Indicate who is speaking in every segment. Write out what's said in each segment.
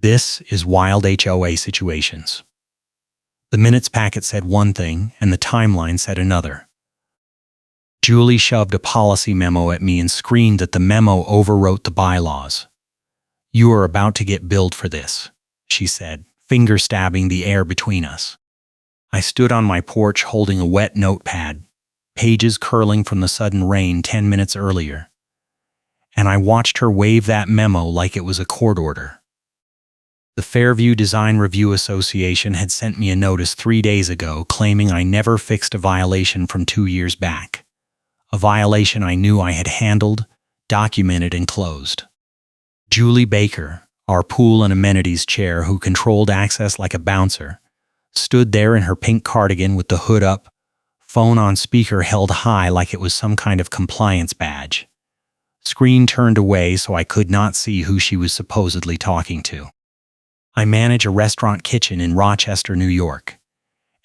Speaker 1: This is wild HOA situations. The minutes packet said one thing and the timeline said another. Julie shoved a policy memo at me and screamed that the memo overwrote the bylaws. "You are about to get billed for this," she said, finger stabbing the air between us. I stood on my porch holding a wet notepad, pages curling from the sudden rain 10 minutes earlier, and I watched her wave that memo like it was a court order. The Fairview Design Review Association had sent me a notice 3 days ago claiming I never fixed a violation from 2 years back. A violation I knew I had handled, documented, and closed. Julie Baker, our pool and amenities chair who controlled access like a bouncer, stood there in her pink cardigan with the hood up, phone on speaker held high like it was some kind of compliance badge. Screen turned away so I could not see who she was supposedly talking to. I manage a restaurant kitchen in Rochester, New York,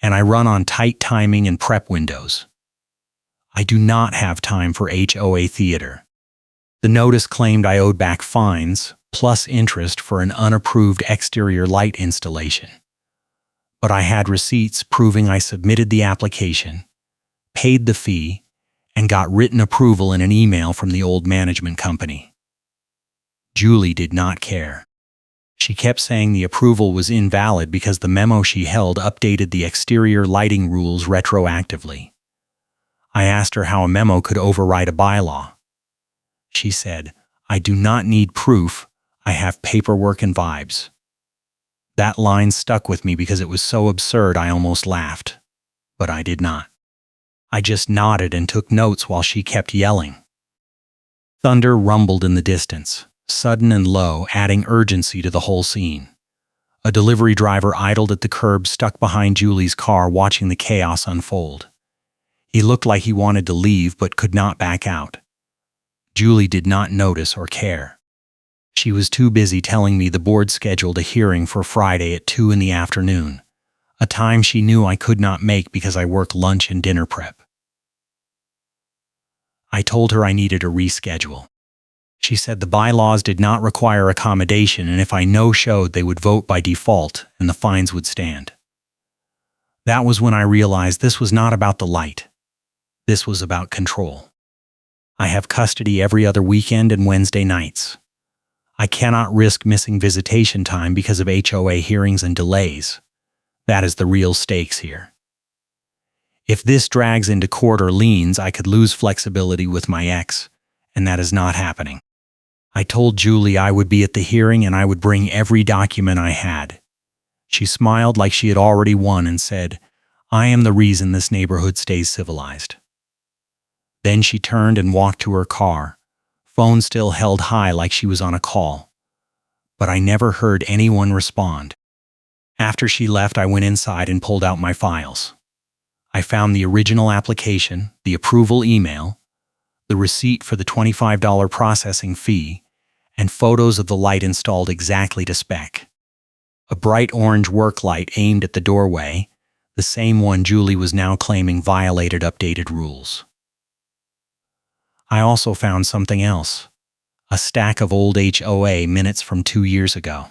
Speaker 1: and I run on tight timing and prep windows. I do not have time for HOA theater. The notice claimed I owed back fines, plus interest for an unapproved exterior light installation. But I had receipts proving I submitted the application, paid the fee, and got written approval in an email from the old management company. Julie did not care. She kept saying the approval was invalid because the memo she held updated the exterior lighting rules retroactively. I asked her how a memo could override a bylaw. She said, "I do not need proof, I have paperwork and vibes." That line stuck with me because it was so absurd I almost laughed. But I did not. I just nodded and took notes while she kept yelling. Thunder rumbled in the distance, sudden and low, adding urgency to the whole scene. A delivery driver idled at the curb stuck behind Julie's car watching the chaos unfold. He looked like he wanted to leave but could not back out. Julie did not notice or care. She was too busy telling me the board scheduled a hearing for Friday at 2 in the afternoon, a time she knew I could not make because I work lunch and dinner prep. I told her I needed a reschedule. She said the bylaws did not require accommodation and if I no-showed they would vote by default and the fines would stand. That was when I realized this was not about the light. This was about control. I have custody every other weekend and Wednesday nights. I cannot risk missing visitation time because of HOA hearings and delays. That is the real stakes here. If this drags into court or liens, I could lose flexibility with my ex, and that is not happening. I told Julie I would be at the hearing and I would bring every document I had. She smiled like she had already won and said, "I am the reason this neighborhood stays civilized." Then she turned and walked to her car, phone still held high like she was on a call. But I never heard anyone respond. After she left, I went inside and pulled out my files. I found the original application, the approval email, the receipt for the $25 processing fee, and photos of the light installed exactly to spec. A bright orange work light aimed at the doorway, the same one Julie was now claiming violated updated rules. I also found something else, a stack of old HOA minutes from 2 years ago.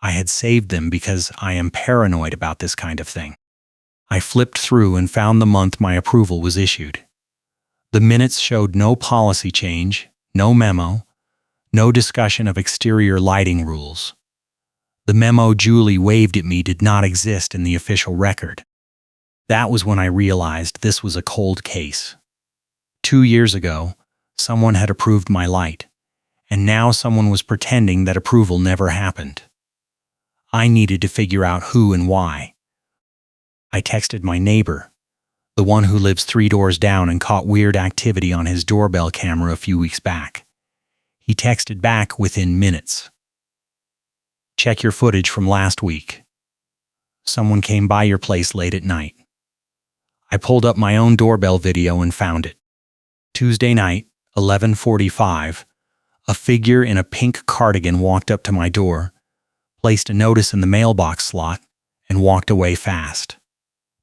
Speaker 1: I had saved them because I am paranoid about this kind of thing. I flipped through and found the month my approval was issued. The minutes showed no policy change, no memo, no discussion of exterior lighting rules. The memo Julie waved at me did not exist in the official record. That was when I realized this was a cold case. 2 years ago, someone had approved my light, and now someone was pretending that approval never happened. I needed to figure out who and why. I texted my neighbor, the one who lives 3 doors down and caught weird activity on his doorbell camera a few weeks back. He texted back within minutes. "Check your footage from last week. Someone came by your place late at night." I pulled up my own doorbell video and found it. Tuesday night, 11:45, a figure in a pink cardigan walked up to my door, placed a notice in the mailbox slot, and walked away fast.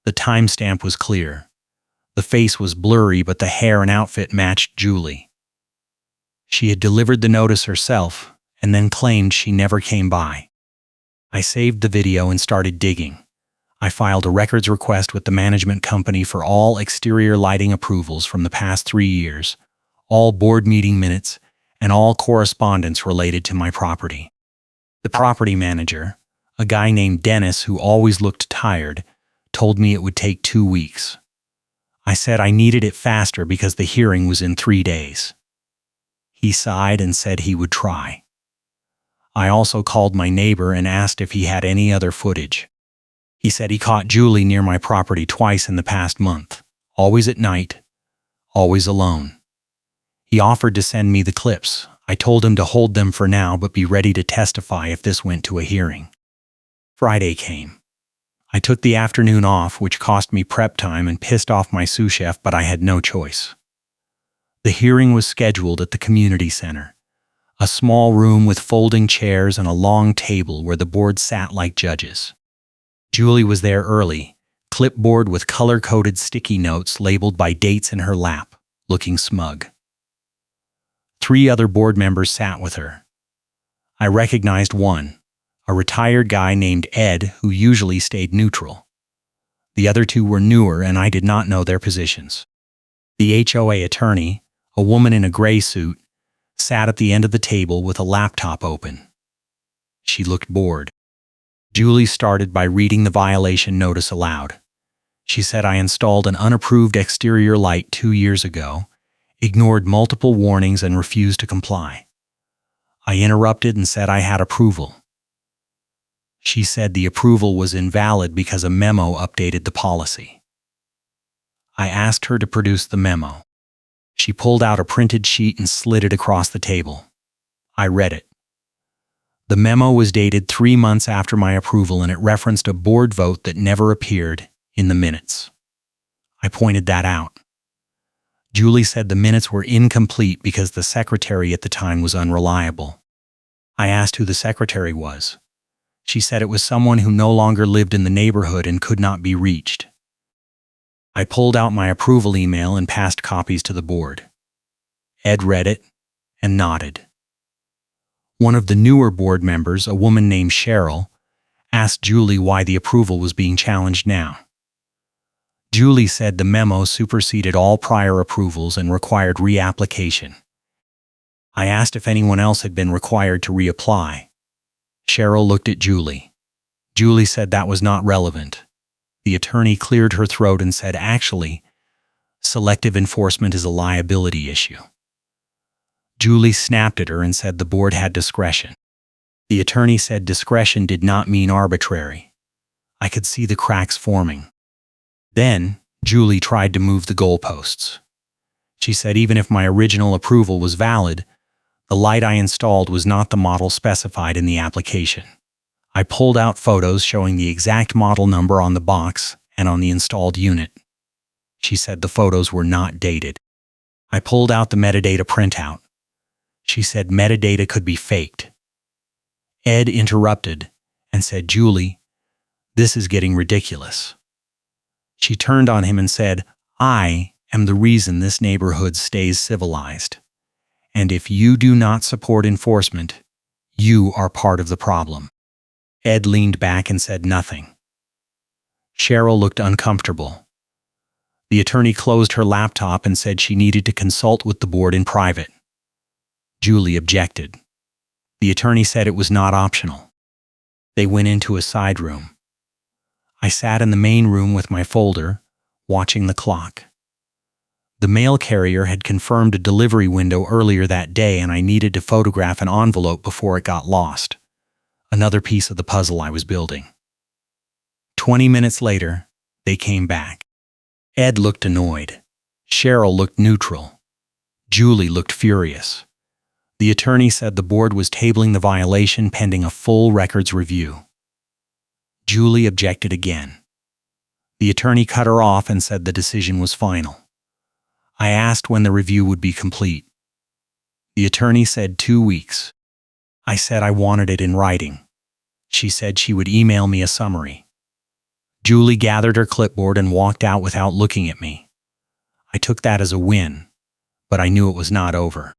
Speaker 1: The timestamp was clear. The face was blurry, but the hair and outfit matched Julie. She had delivered the notice herself, and then claimed she never came by. I saved the video and started digging. I filed a records request with the management company for all exterior lighting approvals from the past 3 years, all board meeting minutes, and all correspondence related to my property. The property manager, a guy named Dennis who always looked tired, told me it would take 2 weeks. I said I needed it faster because the hearing was in 3 days. He sighed and said he would try. I also called my neighbor and asked if he had any other footage. He said he caught Julie near my property twice in the past month, always at night, always alone. He offered to send me the clips. I told him to hold them for now but be ready to testify if this went to a hearing. Friday came. I took the afternoon off, which cost me prep time and pissed off my sous chef, but I had no choice. The hearing was scheduled at the community center, a small room with folding chairs and a long table where the board sat like judges. Julie was there early, clipboard with color-coded sticky notes labeled by dates in her lap, looking smug. 3 other board members sat with her. I recognized one, a retired guy named Ed who usually stayed neutral. The other 2 were newer and I did not know their positions. The HOA attorney, a woman in a gray suit, sat at the end of the table with a laptop open. She looked bored. Julie started by reading the violation notice aloud. She said I installed an unapproved exterior light 2 years ago, ignored multiple warnings and refused to comply. I interrupted and said I had approval. She said the approval was invalid because a memo updated the policy. I asked her to produce the memo. She pulled out a printed sheet and slid it across the table. I read it. The memo was dated 3 months after my approval and it referenced a board vote that never appeared in the minutes. I pointed that out. Julie said the minutes were incomplete because the secretary at the time was unreliable. I asked who the secretary was. She said it was someone who no longer lived in the neighborhood and could not be reached. I pulled out my approval email and passed copies to the board. Ed read it and nodded. One of the newer board members, a woman named Cheryl, asked Julie why the approval was being challenged now. Julie said the memo superseded all prior approvals and required reapplication. I asked if anyone else had been required to reapply. Cheryl looked at Julie. Julie said that was not relevant. The attorney cleared her throat and said, actually, selective enforcement is a liability issue. Julie snapped at her and said the board had discretion. The attorney said discretion did not mean arbitrary. I could see the cracks forming. Then, Julie tried to move the goalposts. She said even if my original approval was valid, the light I installed was not the model specified in the application. I pulled out photos showing the exact model number on the box and on the installed unit. She said the photos were not dated. I pulled out the metadata printout. She said metadata could be faked. Ed interrupted and said, Julie, this is getting ridiculous. She turned on him and said, I am the reason this neighborhood stays civilized. And if you do not support enforcement, you are part of the problem. Ed leaned back and said nothing. Cheryl looked uncomfortable. The attorney closed her laptop and said she needed to consult with the board in private. Julie objected. The attorney said it was not optional. They went into a side room. I sat in the main room with my folder, watching the clock. The mail carrier had confirmed a delivery window earlier that day and I needed to photograph an envelope before it got lost. Another piece of the puzzle I was building. 20 minutes later, they came back. Ed looked annoyed. Cheryl looked neutral. Julie looked furious. The attorney said the board was tabling the violation pending a full records review. Julie objected again. The attorney cut her off and said the decision was final. I asked when the review would be complete. The attorney said 2 weeks. I said I wanted it in writing. She said she would email me a summary. Julie gathered her clipboard and walked out without looking at me. I took that as a win, but I knew it was not over.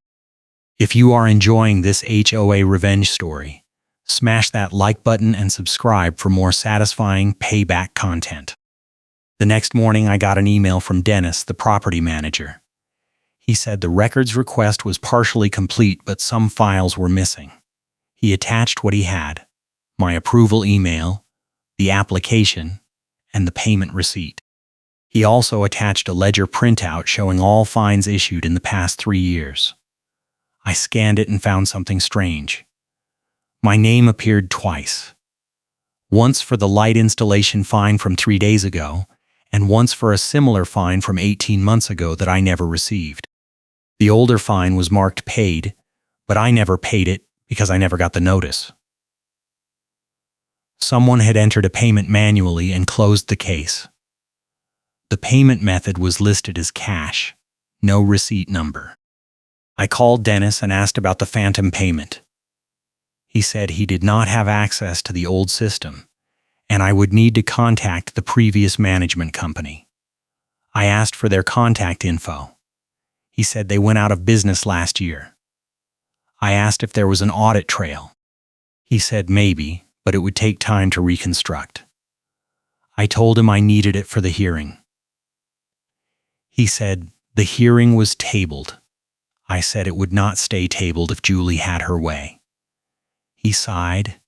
Speaker 1: If you are enjoying this HOA revenge story, smash that like button and subscribe for more satisfying payback content. The next morning, I got an email from Dennis, the property manager. He said the records request was partially complete, but some files were missing. He attached what he had: my approval email, the application, and the payment receipt. He also attached a ledger printout showing all fines issued in the past 3 years. I scanned it and found something strange. My name appeared twice. Once for the light installation fine from 3 days ago, and once for a similar fine from 18 months ago that I never received. The older fine was marked paid, but I never paid it because I never got the notice. Someone had entered a payment manually and closed the case. The payment method was listed as cash, no receipt number. I called Dennis and asked about the phantom payment. He said he did not have access to the old system, and I would need to contact the previous management company. I asked for their contact info. He said they went out of business last year. I asked if there was an audit trail. He said maybe, but it would take time to reconstruct. I told him I needed it for the hearing. He said the hearing was tabled. I said it would not stay tabled if Julie had her way. He sighed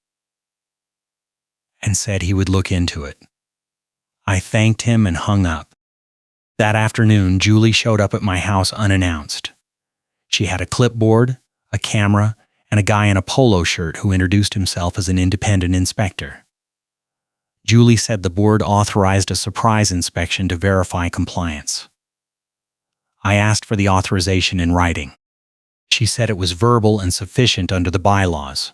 Speaker 1: and said he would look into it. I thanked him and hung up. That afternoon, Julie showed up at my house unannounced. She had a clipboard, a camera, and a guy in a polo shirt who introduced himself as an independent inspector. Julie said the board authorized a surprise inspection to verify compliance. I asked for the authorization in writing. She said it was verbal and sufficient under the bylaws.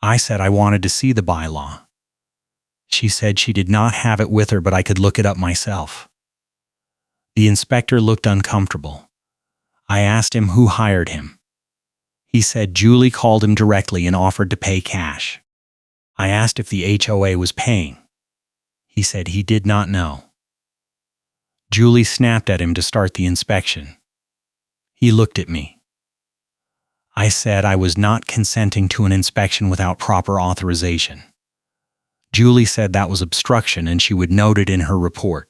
Speaker 1: I said I wanted to see the bylaw. She said she did not have it with her, but I could look it up myself. The inspector looked uncomfortable. I asked him who hired him. He said Julie called him directly and offered to pay cash. I asked if the HOA was paying. He said he did not know. Julie snapped at him to start the inspection. He looked at me. I said I was not consenting to an inspection without proper authorization. Julie said that was obstruction and she would note it in her report.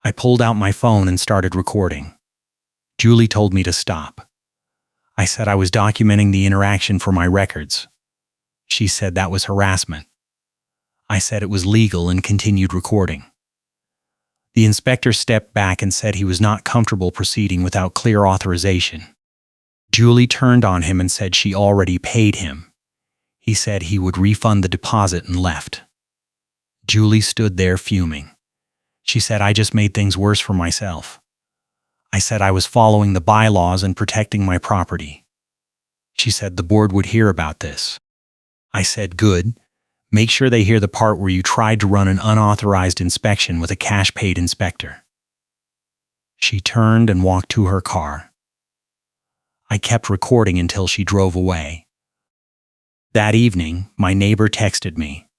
Speaker 1: I pulled out my phone and started recording. Julie told me to stop. I said I was documenting the interaction for my records. She said that was harassment. I said it was legal and continued recording. The inspector stepped back and said he was not comfortable proceeding without clear authorization. Julie turned on him and said she already paid him. He said he would refund the deposit and left. Julie stood there fuming. She said I just made things worse for myself. I said I was following the bylaws and protecting my property. She said the board would hear about this. I said, good. Make sure they hear the part where you tried to run an unauthorized inspection with a cash-paid inspector. She turned and walked to her car. I kept recording until she drove away. That evening, my neighbor texted me.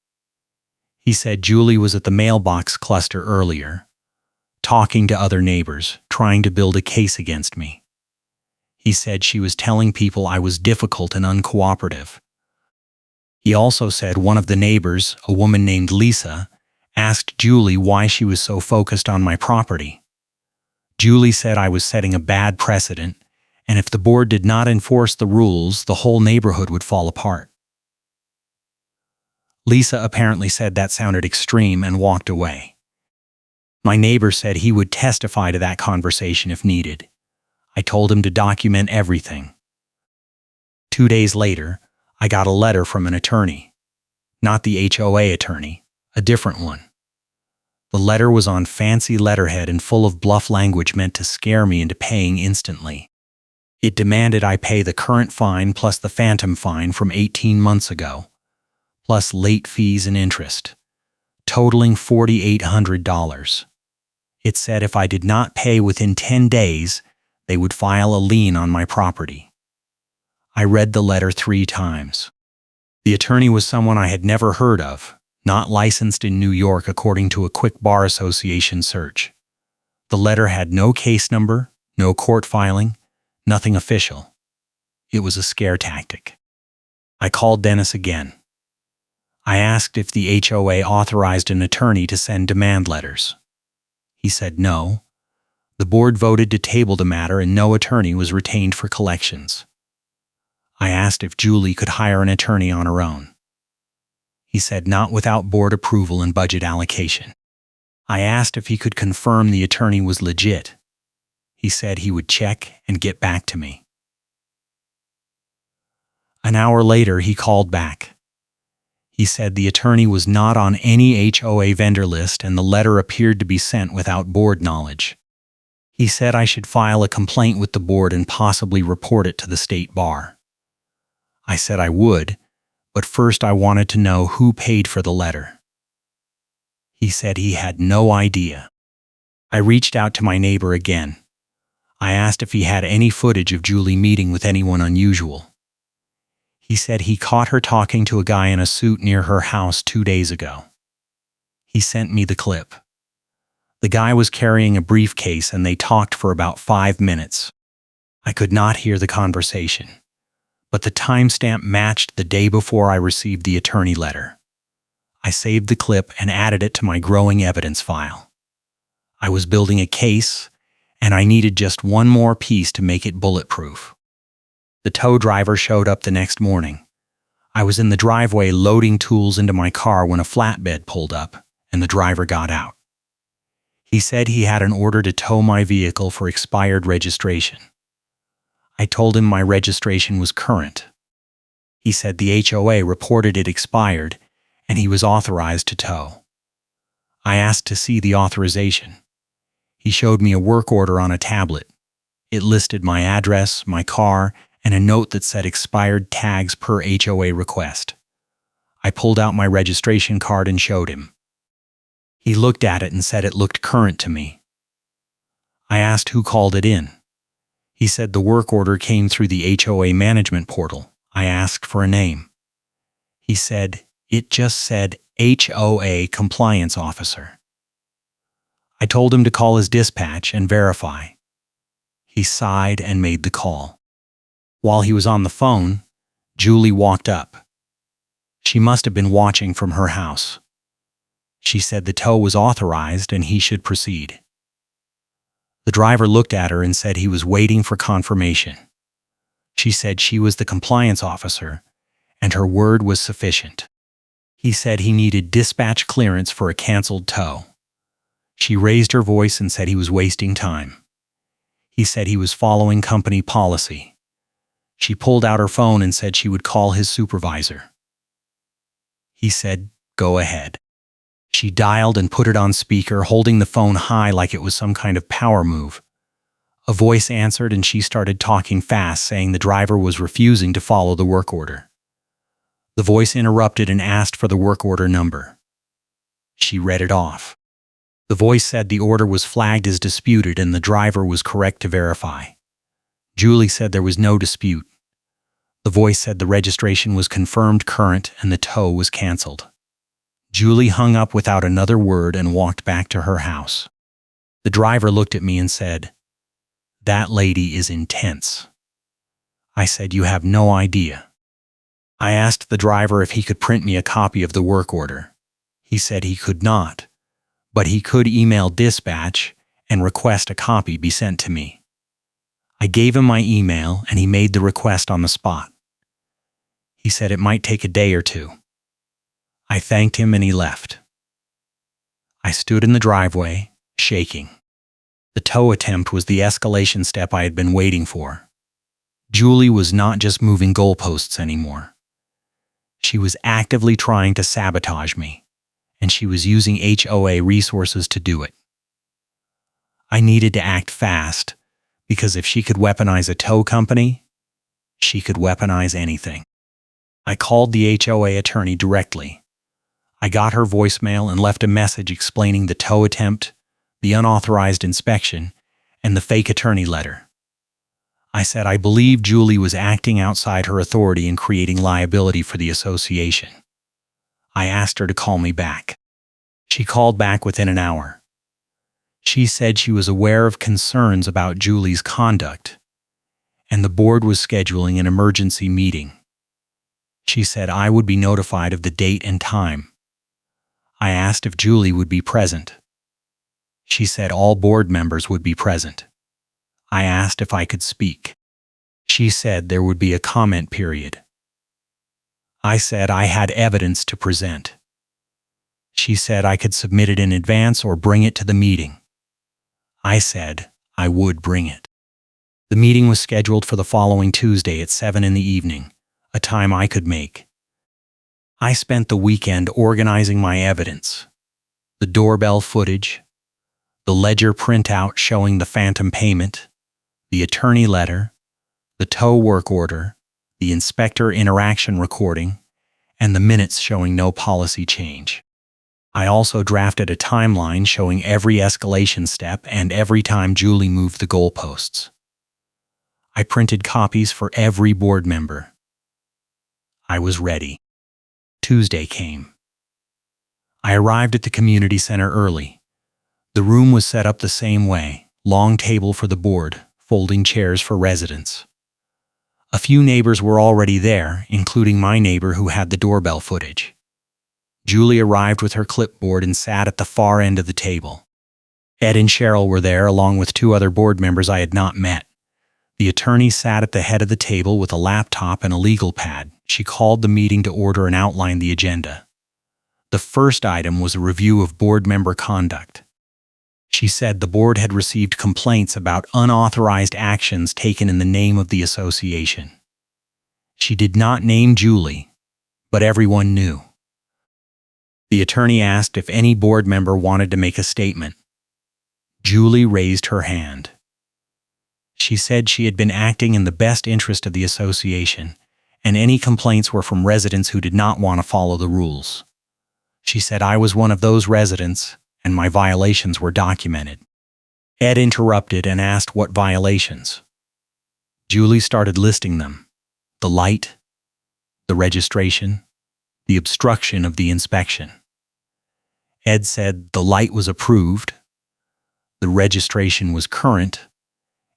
Speaker 1: He said Julie was at the mailbox cluster earlier, talking to other neighbors, trying to build a case against me. He said she was telling people I was difficult and uncooperative. He also said one of the neighbors, a woman named Lisa, asked Julie why she was so focused on my property. Julie said I was setting a bad precedent, and if the board did not enforce the rules, the whole neighborhood would fall apart. Lisa apparently said that sounded extreme and walked away. My neighbor said he would testify to that conversation if needed. I told him to document everything. 2 days later, I got a letter from an attorney. Not the HOA attorney, a different one. The letter was on fancy letterhead and full of bluff language meant to scare me into paying instantly. It demanded I pay the current fine plus the phantom fine from 18 months ago, plus late fees and interest, totaling $4,800. It said if I did not pay within 10 days, they would file a lien on my property. I read the letter 3 times. The attorney was someone I had never heard of, not licensed in New York according to a quick bar association search. The letter had no case number, no court filing, nothing official. it was a scare tactic. I called Dennis again. I asked if the HOA authorized an attorney to send demand letters. He said no. The board voted to table the matter and no attorney was retained for collections. I asked if Julie could hire an attorney on her own. He said not without board approval and budget allocation. I asked if he could confirm the attorney was legit. He said he would check and get back to me. An hour later, he called back. He said the attorney was not on any HOA vendor list and the letter appeared to be sent without board knowledge. He said I should file a complaint with the board and possibly report it to the state bar. I said I would, but first I wanted to know who paid for the letter. He said he had no idea. I reached out to my neighbor again. I asked if he had any footage of Julie meeting with anyone unusual. He said he caught her talking to a guy in a suit near her house 2 days ago. He sent me the clip. The guy was carrying a briefcase and they talked for about 5 minutes. I could not hear the conversation, but the timestamp matched the day before I received the attorney letter. I saved the clip and added it to my growing evidence file. I was building a case, and I needed just one more piece to make it bulletproof. The tow driver showed up the next morning. I was in the driveway loading tools into my car when a flatbed pulled up, and the driver got out. He said he had an order to tow my vehicle for expired registration. I told him my registration was current. He said the HOA reported it expired, and he was authorized to tow. I asked to see the authorization. He showed me a work order on a tablet. It listed my address, my car, and a note that said expired tags per HOA request. I pulled out my registration card and showed him. He looked at it and said it looked current to me. I asked who called it in. He said the work order came through the HOA management portal. I asked for a name. He said it just said HOA compliance officer. I told him to call his dispatch and verify. He sighed and made the call. While he was on the phone, Julie walked up. She must have been watching from her house. She said the tow was authorized and he should proceed. The driver looked at her and said he was waiting for confirmation. She said she was the compliance officer and her word was sufficient. He said he needed dispatch clearance for a canceled tow. She raised her voice and said he was wasting time. He said he was following company policy. She pulled out her phone and said she would call his supervisor. He said, "Go ahead." She dialed and put it on speaker, holding the phone high like it was some kind of power move. A voice answered and she started talking fast, saying the driver was refusing to follow the work order. The voice interrupted and asked for the work order number. She read it off. The voice said the order was flagged as disputed and the driver was correct to verify. Julie said there was no dispute. The voice said the registration was confirmed current and the tow was canceled. Julie hung up without another word and walked back to her house. The driver looked at me and said, "That lady is intense." I said, "You have no idea." I asked the driver if he could print me a copy of the work order. He said he could not, but he could email dispatch and request a copy be sent to me. I gave him my email and he made the request on the spot. He said it might take a day or two. I thanked him and he left. I stood in the driveway, shaking. The tow attempt was the escalation step I had been waiting for. Julie was not just moving goalposts anymore. She was actively trying to sabotage me, and she was using HOA resources to do it. I needed to act fast, because if she could weaponize a tow company, she could weaponize anything. I called the HOA attorney directly. I got her voicemail and left a message explaining the tow attempt, the unauthorized inspection, and the fake attorney letter. I said I believed Julie was acting outside her authority and creating liability for the association. I asked her to call me back. She called back within an hour. She said she was aware of concerns about Julie's conduct and the board was scheduling an emergency meeting. She said I would be notified of the date and time. I asked if Julie would be present. She said all board members would be present. I asked if I could speak. She said there would be a comment period. I said I had evidence to present. She said I could submit it in advance or bring it to the meeting. I said I would bring it. The meeting was scheduled for the following Tuesday at 7 in the evening, a time I could make. I spent the weekend organizing my evidence: the doorbell footage, the ledger printout showing the phantom payment, the attorney letter, the tow work order, the inspector interaction recording, and the minutes showing no policy change. I also drafted a timeline showing every escalation step and every time Julie moved the goalposts. I printed copies for every board member. I was ready. Tuesday came. I arrived at the community center early. The room was set up the same way: long table for the board, folding chairs for residents. A few neighbors were already there, including my neighbor who had the doorbell footage. Julie arrived with her clipboard and sat at the far end of the table. Ed and Cheryl were there, along with 2 other board members I had not met. The attorney sat at the head of the table with a laptop and a legal pad. She called the meeting to order and outlined the agenda. The first item was a review of board member conduct. She said the board had received complaints about unauthorized actions taken in the name of the association. She did not name Julie, but everyone knew. The attorney asked if any board member wanted to make a statement. Julie raised her hand. She said she had been acting in the best interest of the association, and any complaints were from residents who did not want to follow the rules. She said I was one of those residents, and my violations were documented. Ed interrupted and asked what violations. Julie started listing them: the light, the registration, the obstruction of the inspection. Ed said the light was approved, the registration was current,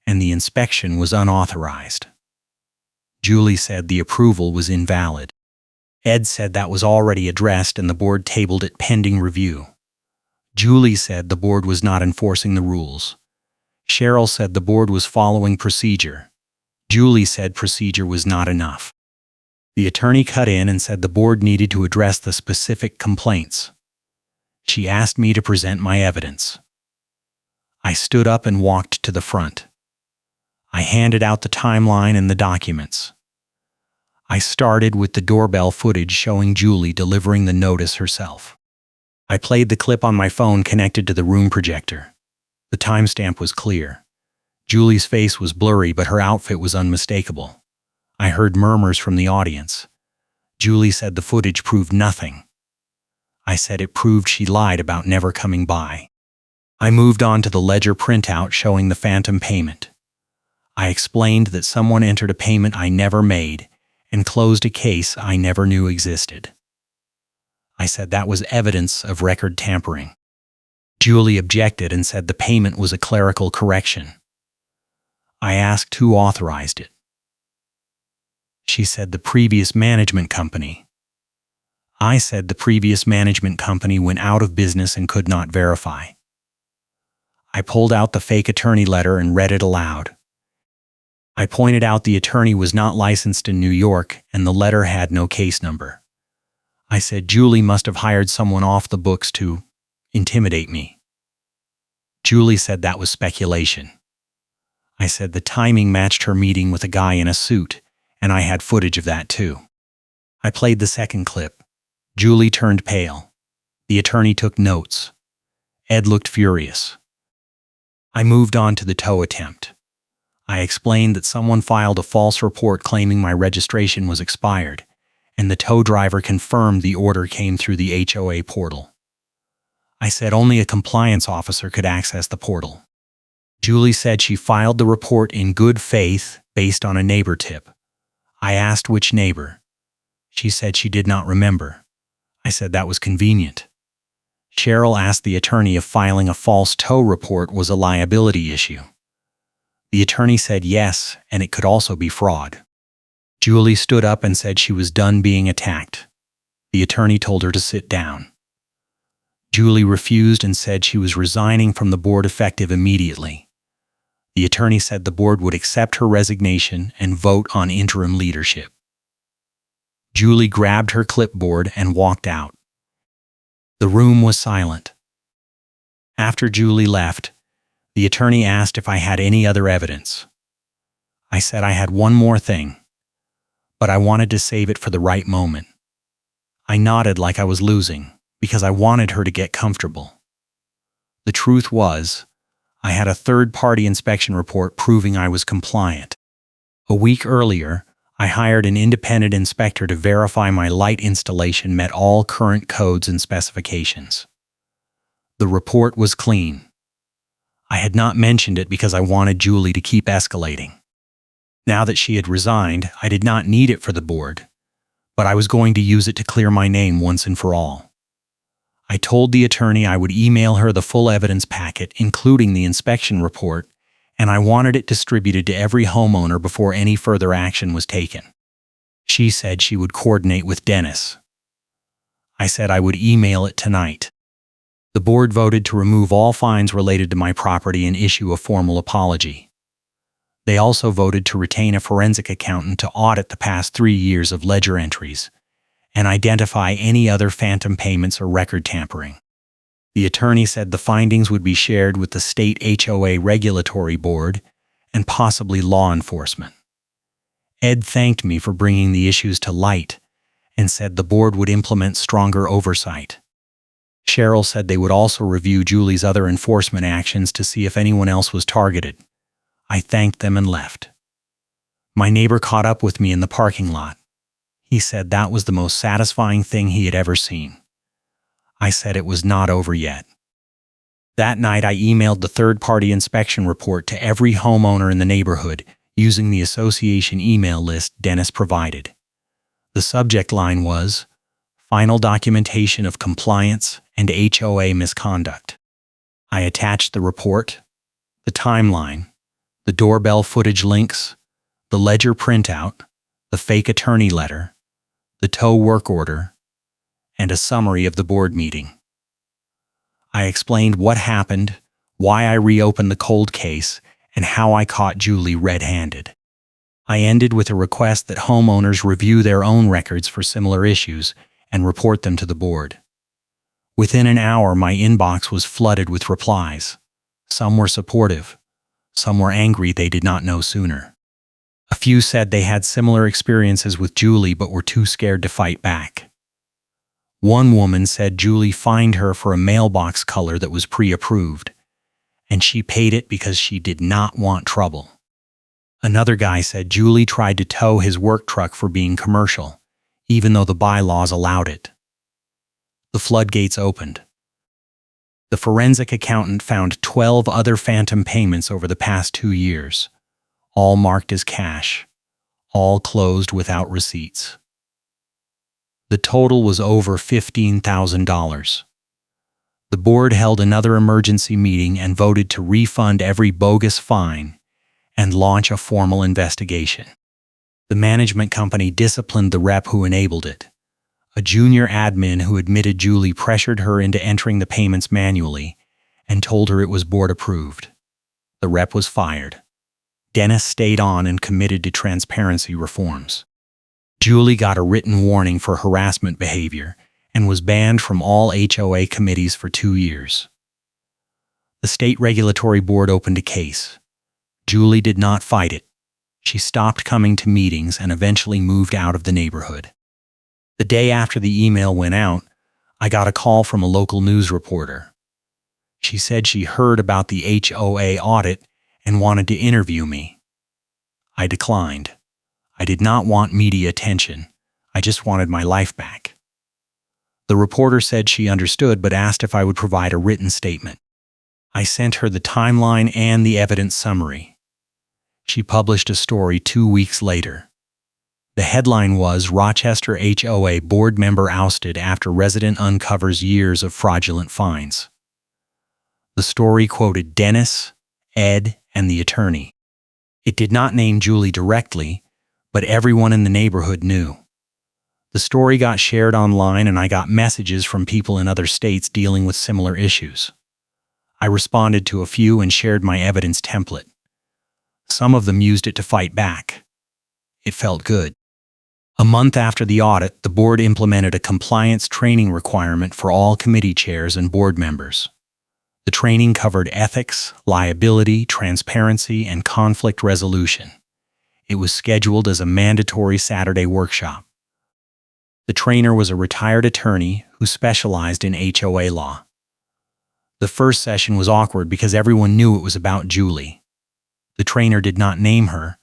Speaker 1: and the inspection was unauthorized. Julie said the approval was invalid. Ed said that was already addressed and the board tabled it pending review. Julie said the board was not enforcing the rules. Cheryl said the board was following procedure. Julie said procedure was not enough. The attorney cut in and said the board needed to address the specific complaints. She asked me to present my evidence. I stood up and walked to the front. I handed out the timeline and the documents. I started with the doorbell footage showing Julie delivering the notice herself. I played the clip on my phone connected to the room projector. The timestamp was clear. Julie's face was blurry, but her outfit was unmistakable. I heard murmurs from the audience. Julie said the footage proved nothing. I said it proved she lied about never coming by. I moved on to the ledger printout showing the phantom payment. I explained that someone entered a payment I never made and closed a case I never knew existed. I said that was evidence of record tampering. Julie objected and said the payment was a clerical correction. I asked who authorized it. She said the previous management company. I said the previous management company went out of business and could not verify. I pulled out the fake attorney letter and read it aloud. I pointed out the attorney was not licensed in New York and the letter had no case number. I said Julie must have hired someone off the books to intimidate me. Julie said that was speculation. I said the timing matched her meeting with a guy in a suit, and I had footage of that too. I played the second clip. Julie turned pale. The attorney took notes. Ed looked furious. I moved on to the tow attempt. I explained that someone filed a false report claiming my registration was expired, and the tow driver confirmed the order came through the HOA portal. I said only a compliance officer could access the portal. Julie said she filed the report in good faith based on a neighbor tip. I asked which neighbor. She said she did not remember. I said that was convenient. Cheryl asked the attorney if filing a false tow report was a liability issue. The attorney said yes, and it could also be fraud. Julie stood up and said she was done being attacked. The attorney told her to sit down. Julie refused and said she was resigning from the board effective immediately. The attorney said the board would accept her resignation and vote on interim leadership. Julie grabbed her clipboard and walked out. The room was silent. After Julie left, the attorney asked if I had any other evidence. I said I had one more thing, but I wanted to save it for the right moment. I nodded like I was losing, because I wanted her to get comfortable. The truth was, I had a third-party inspection report proving I was compliant. A week earlier, I hired an independent inspector to verify my light installation met all current codes and specifications. The report was clean. I had not mentioned it because I wanted Julie to keep escalating. Now that she had resigned, I did not need it for the board, but I was going to use it to clear my name once and for all. I told the attorney I would email her the full evidence packet, including the inspection report, and I wanted it distributed to every homeowner before any further action was taken. She said she would coordinate with Dennis. I said I would email it tonight. The board voted to remove all fines related to my property and issue a formal apology. They also voted to retain a forensic accountant to audit the past 3 years of ledger entries and identify any other phantom payments or record tampering. The attorney said the findings would be shared with the state HOA regulatory board and possibly law enforcement. Ed thanked me for bringing the issues to light and said the board would implement stronger oversight. Cheryl said they would also review Julie's other enforcement actions to see if anyone else was targeted. I thanked them and left. My neighbor caught up with me in the parking lot. He said that was the most satisfying thing he had ever seen. I said it was not over yet. That night I emailed the third-party inspection report to every homeowner in the neighborhood using the association email list Dennis provided. The subject line was, "Final documentation of compliance and HOA misconduct." I attached the report, the timeline, the doorbell footage links, the ledger printout, the fake attorney letter, the tow work order, and a summary of the board meeting. I explained what happened, why I reopened the cold case, and how I caught Julie red-handed. I ended with a request that homeowners review their own records for similar issues and report them to the board. Within an hour, my inbox was flooded with replies. Some were supportive. Some were angry they did not know sooner. A few said they had similar experiences with Julie but were too scared to fight back. One woman said Julie fined her for a mailbox color that was pre-approved, and she paid it because she did not want trouble. Another guy said Julie tried to tow his work truck for being commercial, even though the bylaws allowed it. The floodgates opened. The forensic accountant found 12 other phantom payments over the past 2 years, all marked as cash, all closed without receipts. The total was over $15,000. The board held another emergency meeting and voted to refund every bogus fine and launch a formal investigation. The management company disciplined the rep who enabled it. A junior admin who admitted Julie pressured her into entering the payments manually and told her it was board approved. The rep was fired. Dennis stayed on and committed to transparency reforms. Julie got a written warning for harassment behavior and was banned from all HOA committees for 2 years. The state regulatory board opened a case. Julie did not fight it. She stopped coming to meetings and eventually moved out of the neighborhood. The day after the email went out, I got a call from a local news reporter. She said she heard about the HOA audit and wanted to interview me. I declined. I did not want media attention. I just wanted my life back. The reporter said she understood but asked if I would provide a written statement. I sent her the timeline and the evidence summary. She published a story 2 weeks later. The headline was, "Rochester HOA board member ousted after resident uncovers years of fraudulent fines." The story quoted Dennis, Ed, and the attorney. It did not name Julie directly, but everyone in the neighborhood knew. The story got shared online and I got messages from people in other states dealing with similar issues. I responded to a few and shared my evidence template. Some of them used it to fight back. It felt good. A month after the audit, the board implemented a compliance training requirement for all committee chairs and board members. The training covered ethics, liability, transparency, and conflict resolution. It was scheduled as a mandatory Saturday workshop. The trainer was a retired attorney who specialized in HOA law. The first session was awkward because everyone knew it was about Julie. The trainer did not name her,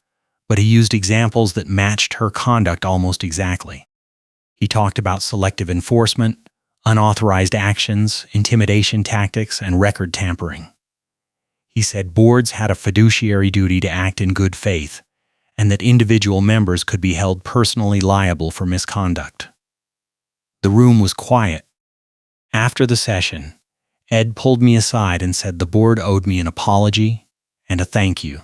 Speaker 1: but he used examples that matched her conduct almost exactly. He talked about selective enforcement, unauthorized actions, intimidation tactics, and record tampering. He said boards had a fiduciary duty to act in good faith, and that individual members could be held personally liable for misconduct. The room was quiet. After the session, Ed pulled me aside and said the board owed me an apology and a thank you.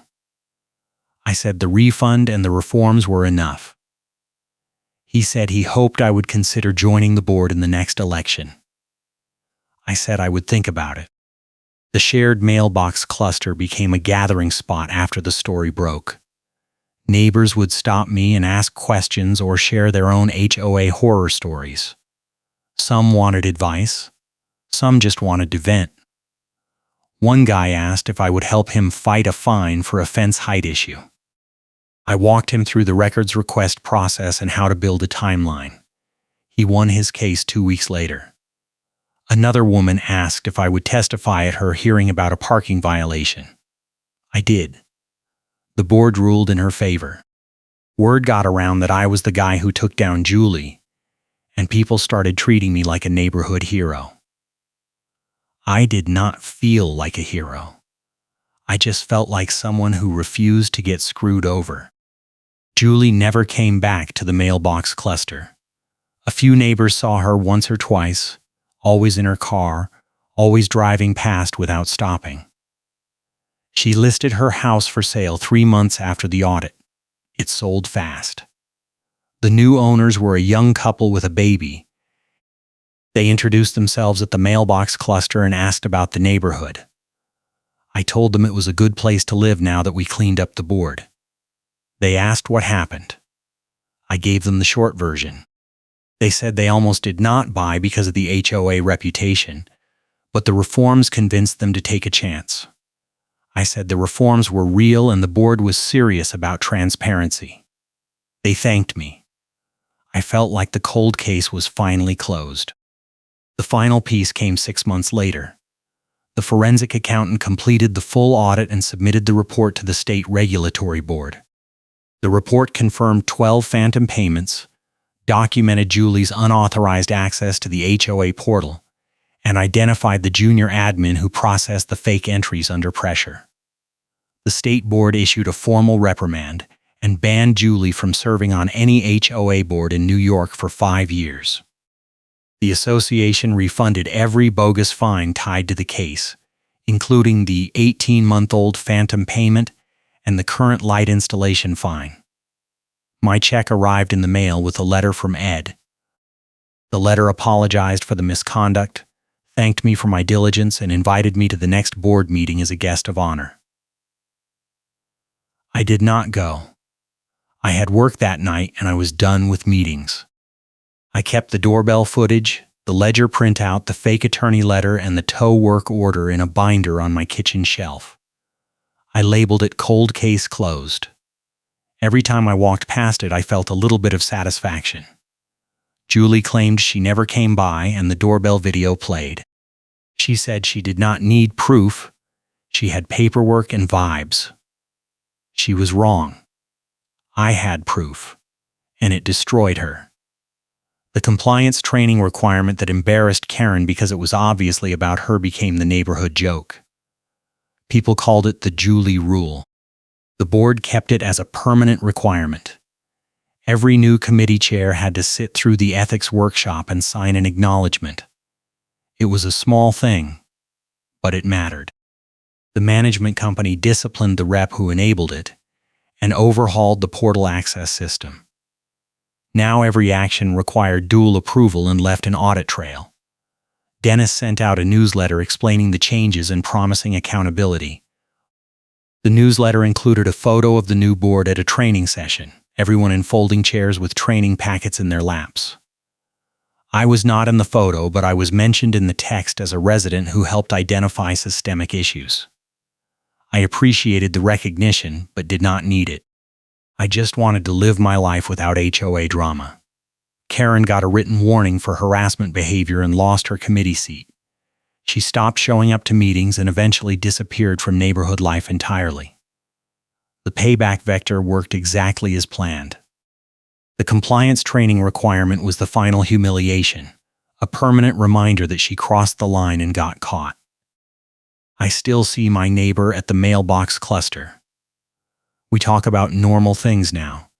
Speaker 1: I said the refund and the reforms were enough. He said he hoped I would consider joining the board in the next election. I said I would think about it. The shared mailbox cluster became a gathering spot after the story broke. Neighbors would stop me and ask questions or share their own HOA horror stories. Some wanted advice. Some just wanted to vent. One guy asked if I would help him fight a fine for a fence height issue. I walked him through the records request process and how to build a timeline. He won his case 2 weeks later. Another woman asked if I would testify at her hearing about a parking violation. I did. The board ruled in her favor. Word got around that I was the guy who took down Julie, and people started treating me like a neighborhood hero. I did not feel like a hero. I just felt like someone who refused to get screwed over. Julie never came back to the mailbox cluster. A few neighbors saw her once or twice, always in her car, always driving past without stopping. She listed her house for sale 3 months after the audit. It sold fast. The new owners were a young couple with a baby. They introduced themselves at the mailbox cluster and asked about the neighborhood. I told them it was a good place to live now that we cleaned up the board. They asked what happened. I gave them the short version. They said they almost did not buy because of the HOA reputation, but the reforms convinced them to take a chance. I said the reforms were real and the board was serious about transparency. They thanked me. I felt like the cold case was finally closed. The final piece came 6 months later. The forensic accountant completed the full audit and submitted the report to the state regulatory board. The report confirmed 12 phantom payments, documented Julie's unauthorized access to the HOA portal, and identified the junior admin who processed the fake entries under pressure. The state board issued a formal reprimand and banned Julie from serving on any HOA board in New York for 5 years. The association refunded every bogus fine tied to the case, including the 18-month-old phantom payment and the current light installation fine. My check arrived in the mail with a letter from Ed. The letter apologized for the misconduct, thanked me for my diligence, and invited me to the next board meeting as a guest of honor. I did not go. I had work that night and I was done with meetings. I kept the doorbell footage, the ledger printout, the fake attorney letter, and the tow work order in a binder on my kitchen shelf. I labeled it Cold Case Closed. Every time I walked past it, I felt a little bit of satisfaction. Julie claimed she never came by and the doorbell video played. She said she did not need proof. She had paperwork and vibes. She was wrong. I had proof, and it destroyed her. The compliance training requirement that embarrassed Karen because it was obviously about her became the neighborhood joke. People called it the Julie Rule. The board kept it as a permanent requirement. Every new committee chair had to sit through the ethics workshop and sign an acknowledgement. It was a small thing, but it mattered. The management company disciplined the rep who enabled it, and overhauled the portal access system. Now every action required dual approval and left an audit trail. Dennis sent out a newsletter explaining the changes and promising accountability. The newsletter included a photo of the new board at a training session, everyone in folding chairs with training packets in their laps. I was not in the photo, but I was mentioned in the text as a resident who helped identify systemic issues. I appreciated the recognition, but did not need it. I just wanted to live my life without HOA drama. Karen got a written warning for harassment behavior and lost her committee seat. She stopped showing up to meetings and eventually disappeared from neighborhood life entirely. The payback vector worked exactly as planned. The compliance training requirement was the final humiliation, a permanent reminder that she crossed the line and got caught. I still see my neighbor at the mailbox cluster. We talk about normal things now,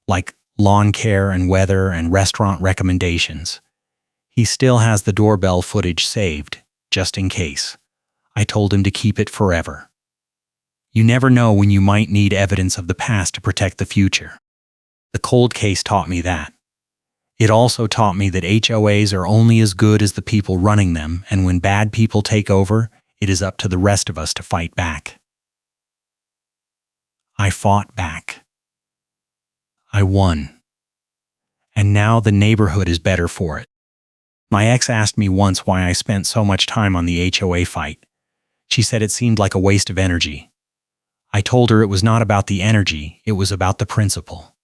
Speaker 1: like lawn care and weather and restaurant recommendations. He still has the doorbell footage saved, just in case. I told him to keep it forever. You never know when you might need evidence of the past to protect the future. The cold case taught me that. It also taught me that HOAs are only as good as the people running them, and when bad people take over, it is up to the rest of us to fight back. I fought back. I won. And now the neighborhood is better for it. My ex asked me once why I spent so much time on the HOA fight. She said it seemed like a waste of energy. I told her it was not about the energy, it was about the principle.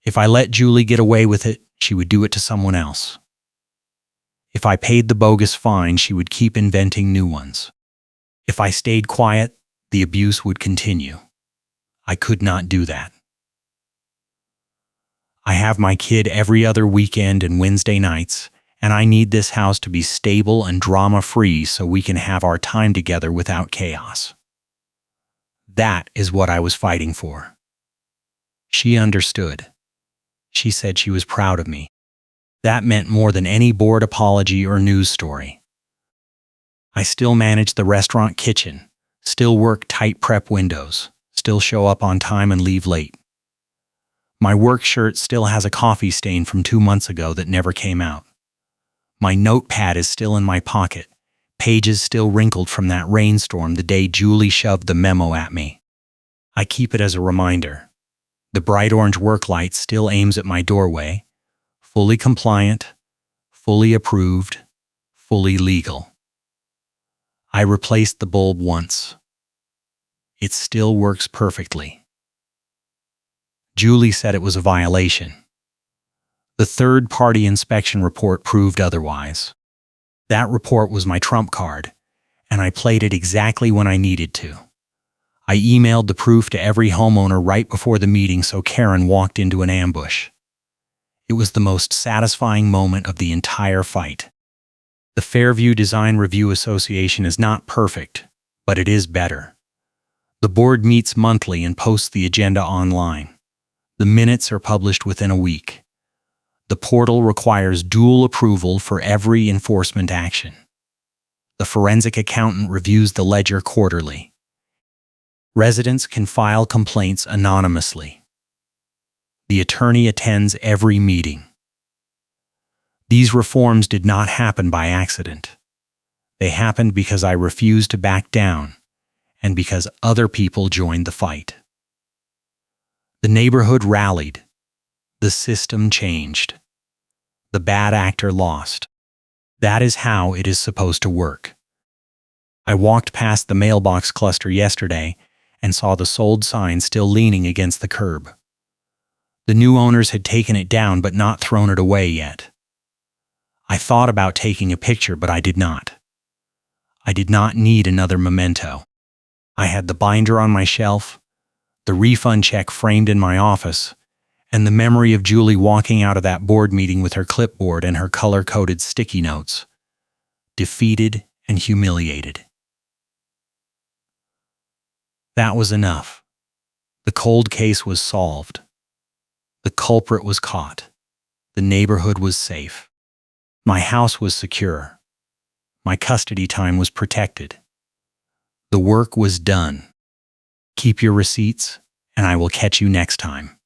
Speaker 1: If I let Julie get away with it, she would do it to someone else. If I paid the bogus fine, she would keep inventing new ones. If I stayed quiet, the abuse would continue. I could not do that. I have my kid every other weekend and Wednesday nights, and I need this house to be stable and drama-free so we can have our time together without chaos. That is what I was fighting for. She understood. She said she was proud of me. That meant more than any board apology or news story. I still manage the restaurant kitchen, still work tight prep windows, still show up on time and leave late. My work shirt still has a coffee stain from 2 months ago that never came out. My notepad is still in my pocket, pages still wrinkled from that rainstorm the day Julie shoved the memo at me. I keep it as a reminder. The bright orange work light still aims at my doorway, fully compliant, fully approved, fully legal. I replaced the bulb once. It still works perfectly. Julie said it was a violation. The third-party inspection report proved otherwise. That report was my trump card, and I played it exactly when I needed to. I emailed the proof to every homeowner right before the meeting so Karen walked into an ambush. It was the most satisfying moment of the entire fight. The Fairview Design Review Association is not perfect, but it is better. The board meets monthly and posts the agenda online. The minutes are published within a week. The portal requires dual approval for every enforcement action. The forensic accountant reviews the ledger quarterly. Residents can file complaints anonymously. The attorney attends every meeting. These reforms did not happen by accident. They happened because I refused to back down and because other people joined the fight. The neighborhood rallied. The system changed. The bad actor lost. That is how it is supposed to work. I walked past the mailbox cluster yesterday and saw the sold sign still leaning against the curb. The new owners had taken it down but not thrown it away yet. I thought about taking a picture, but I did not. I did not need another memento. I had the binder on my shelf, the refund check framed in my office, and the memory of Julie walking out of that board meeting with her clipboard and her color-coded sticky notes, defeated and humiliated. That was enough. The cold case was solved. The culprit was caught. The neighborhood was safe. My house was secure. My custody time was protected. The work was done. Keep your receipts and I will catch you next time.